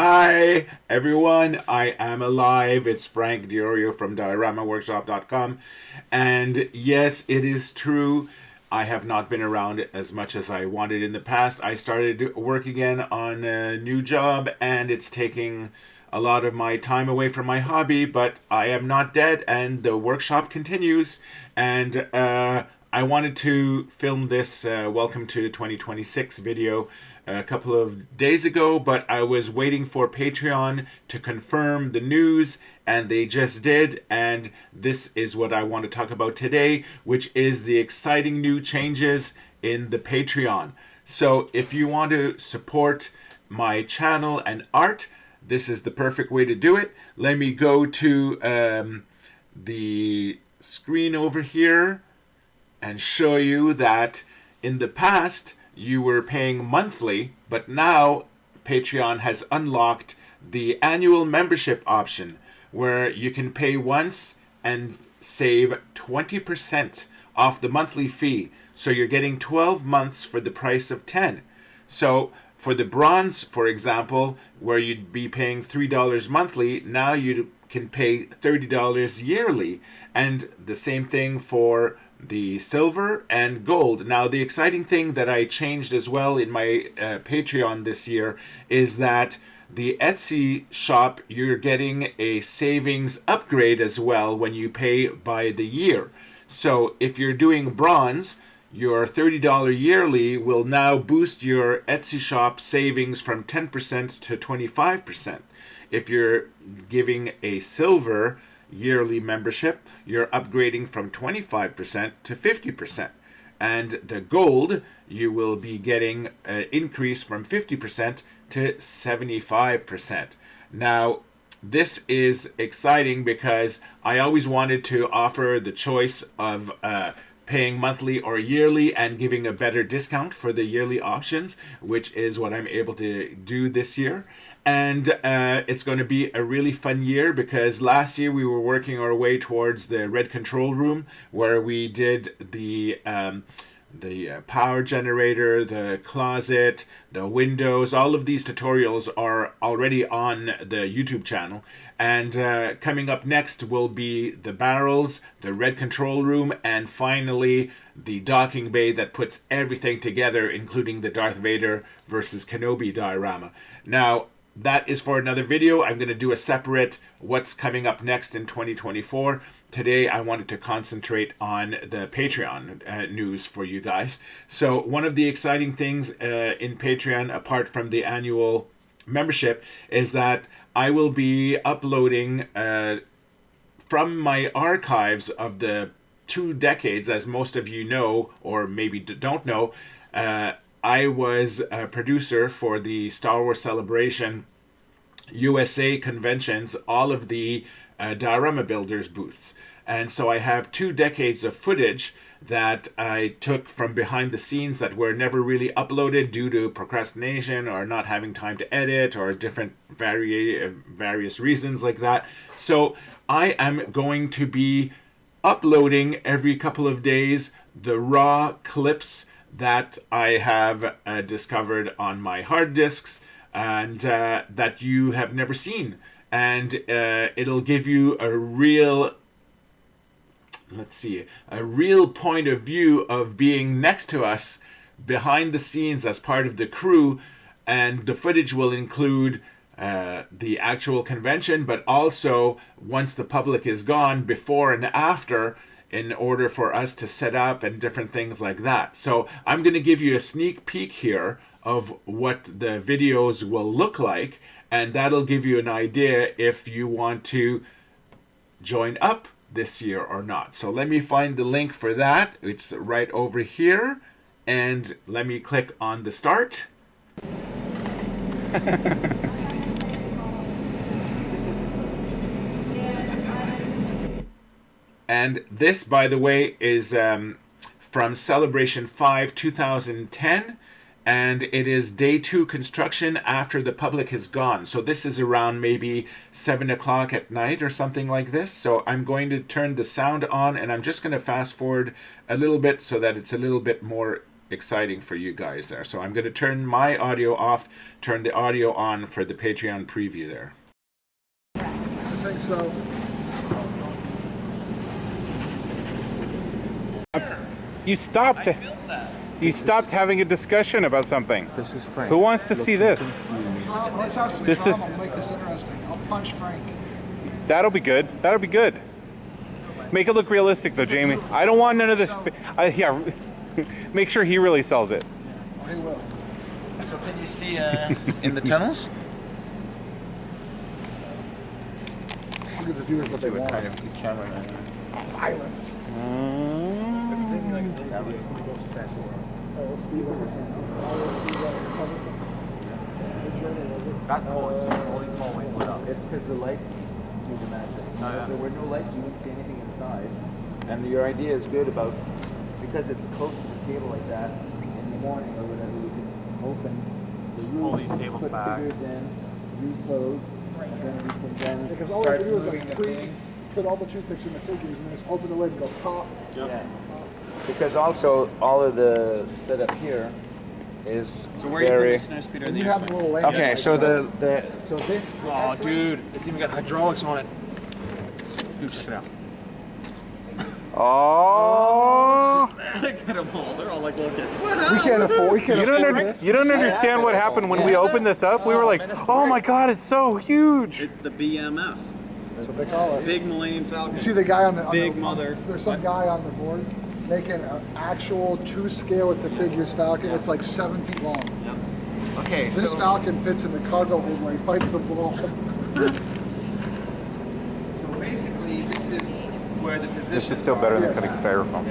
Hi everyone, I am alive. It's Frank Diorio from DioramaWorkshop.com. And yes, it is true. I have not been around as much as I wanted in the past. I started work again on a new job and it's taking a lot of my time away from my hobby, but I am not dead and the workshop continues. And I wanted to film this Welcome to 2026 video a couple of days ago, but I was waiting for Patreon to confirm the news, and they just did, and this is what I want to talk about today, which is the exciting new changes in the Patreon. So if you want to support my channel and art, this is the perfect way to do it. Let me go to the screen over here and show you that in the past you were paying monthly, but now Patreon has unlocked the annual membership option where you can pay once and save 20% off the monthly fee. So you're getting 12 months for the price of 10. So for the bronze, for example, where you'd be paying $3 monthly, now you can pay $30 yearly. And the same thing for the silver and gold. Now, the exciting thing that I changed as well in my Patreon this year is that the Etsy shop, you're getting a savings upgrade as well when you pay by the year. So if you're doing bronze, your $30 yearly will now boost your Etsy shop savings from 10% to 25%. If you're giving a silver yearly membership, you're upgrading from 25% to 50%. And the gold, you will be getting an increase from 50% to 75%. Now, this is exciting because I always wanted to offer the choice of paying monthly or yearly and giving a better discount for the yearly options, which is what I'm able to do this year. And it's going to be a really fun year because last year we were working our way towards the red control room where we did the power generator, the closet, the windows. All of these tutorials are already on the YouTube channel. And coming up next will be the barrels, the red control room, and finally the docking bay that puts everything together, including the Darth Vader versus Kenobi diorama. Now, that is for another video. I'm going to do a separate what's coming up next in 2024. Today, I wanted to concentrate on the Patreon news for you guys. So one of the exciting things in Patreon, apart from the annual membership, is that I will be uploading from my archives of the 2 decades, as most of you know, or maybe don't know. I was a producer for the Star Wars Celebration USA conventions, all of the Diorama Builders booths. And so I have 2 decades of footage that I took from behind the scenes that were never really uploaded due to procrastination or not having time to edit or different various reasons like that. So I am going to be uploading every couple of days the raw clips that I have discovered on my hard disks and that you have never seen. And it'll give you a real point of view of being next to us behind the scenes as part of the crew. And the footage will include the actual convention, but also once the public is gone, before and after, in order for us to set up and different things like that. So I'm going to give you a sneak peek here of what the videos will look like, and that'll give you an idea if you want to join up this year or not. So let me find the link for that. It's right over here, and let me click on the start. And this, by the way, is from Celebration 5 2010, and it is day 2 construction after the public has gone. So this is around maybe 7 o'clock at night or something like this. So I'm going to turn the sound on, and I'm just going to fast forward a little bit so that it's a little bit more exciting for you guys there. So I'm going to turn my audio off, turn the audio on for the Patreon preview there. I think so. You stopped. You stopped having a discussion about something. This is Frank. Who wants to see this? Let's have some drama. Make this interesting. I'll punch Frank. That'll be good. That'll be good. Make it look realistic, though, Jamie. I don't want none of this. Yeah, make sure he really sells it. Oh, he will. So can you see in the tunnels? I'll give the viewers what they want. Kind of camera. Violence. That's cool. All these hallways lit up. It's because the lights do the magic. yeah. If there were no lights, you wouldn't see anything inside. And your idea is good about, because it's close to the table like that, in the morning or whatever, you can open, Just pull these tables put back. figures in, recode, and then we can then Because all I start have to do is moving the things. put all the toothpicks in the figures and then just open the lid and go pop. Yeah. Because also all of the setup here is So where very. you put the snow speeder? And you have a little lamp. Okay, so so this. Oh, dude, it's even got hydraulics on it. Dude, check it out. Oh! Look at them all. They're all like, look at We can't afford this. You don't understand what happened when we opened this up. We were like, oh my god, it's so huge. It's the BMF. That's what they call it. Big Millennium Falcon. You see the guy on the Big mother. There's some guy on the boards making an actual 2-scale with the figures Falcon. It's like 7 feet long. Okay, This so Falcon fits in the cargo hold where he fights the ball. so basically this is where the position. This is still better than cutting styrofoam.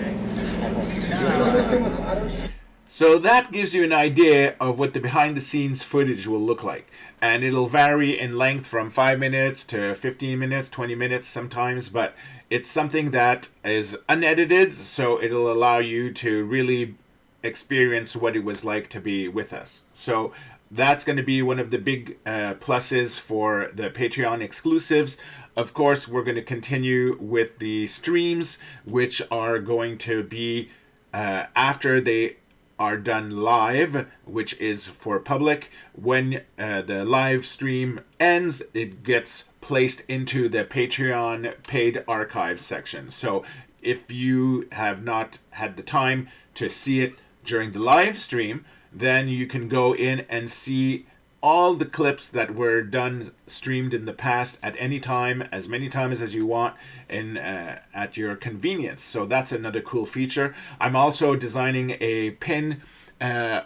So that gives you an idea of what the behind the scenes footage will look like. And it'll vary in length from 5 minutes to 15 minutes, 20 minutes sometimes, but it's something that is unedited, so it'll allow you to really experience what it was like to be with us. So that's going to be one of the big pluses for the Patreon exclusives. Of course, we're going to continue with the streams, which are going to be after they are done live, which is for public. When the live stream ends, it gets placed into the Patreon paid archives section. So if you have not had the time to see it during the live stream, then you can go in and see all the clips that were done streamed in the past at any time, as many times as you want, in at your convenience. So that's another cool feature. I'm also designing a pin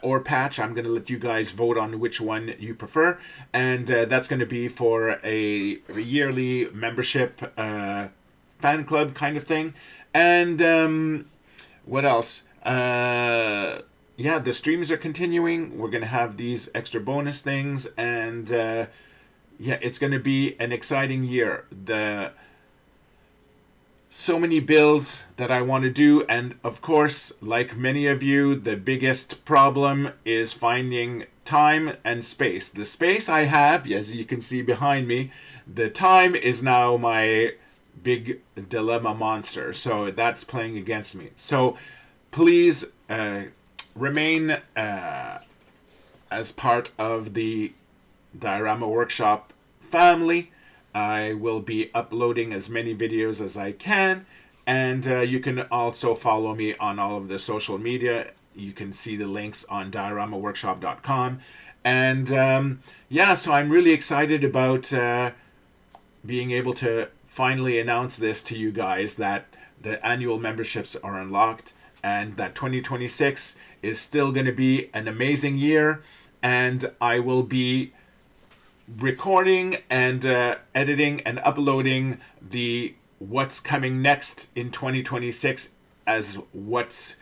or patch. I'm going to let you guys vote on which one you prefer, and that's going to be for a yearly membership fan club kind of thing. And what else? Yeah, the streams are continuing. We're going to have these extra bonus things, and yeah, it's going to be an exciting year. So many builds that I want to do, and of course, like many of you, the biggest problem is finding time and space. The space I have, as you can see behind me, the time is now my big dilemma monster, so that's playing against me. So please remain as part of the Diorama Workshop family. I will be uploading as many videos as I can, and you can also follow me on all of the social media. You can see the links on dioramaworkshop.com. And yeah, so I'm really excited about being able to finally announce this to you guys, that the annual memberships are unlocked, and that 2026 is still going to be an amazing year, and I will be recording and editing and uploading the what's coming next in 2026 as what's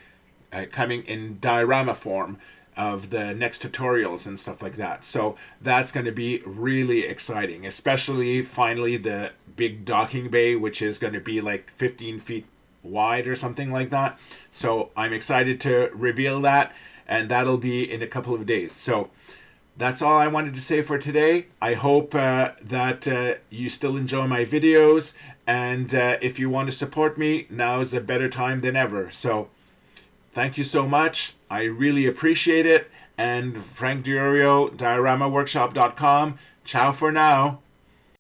coming in diorama form of the next tutorials and stuff like that. So that's going to be really exciting, especially finally the big docking bay, which is going to be like 15 feet wide or something like that. So I'm excited to reveal that, and that'll be in a couple of days. So that's all I wanted to say for today. I hope that you still enjoy my videos, and if you want to support me, now is a better time than ever. So thank you so much. I really appreciate it. And Frank Diorio, dioramaworkshop.com. Ciao for now.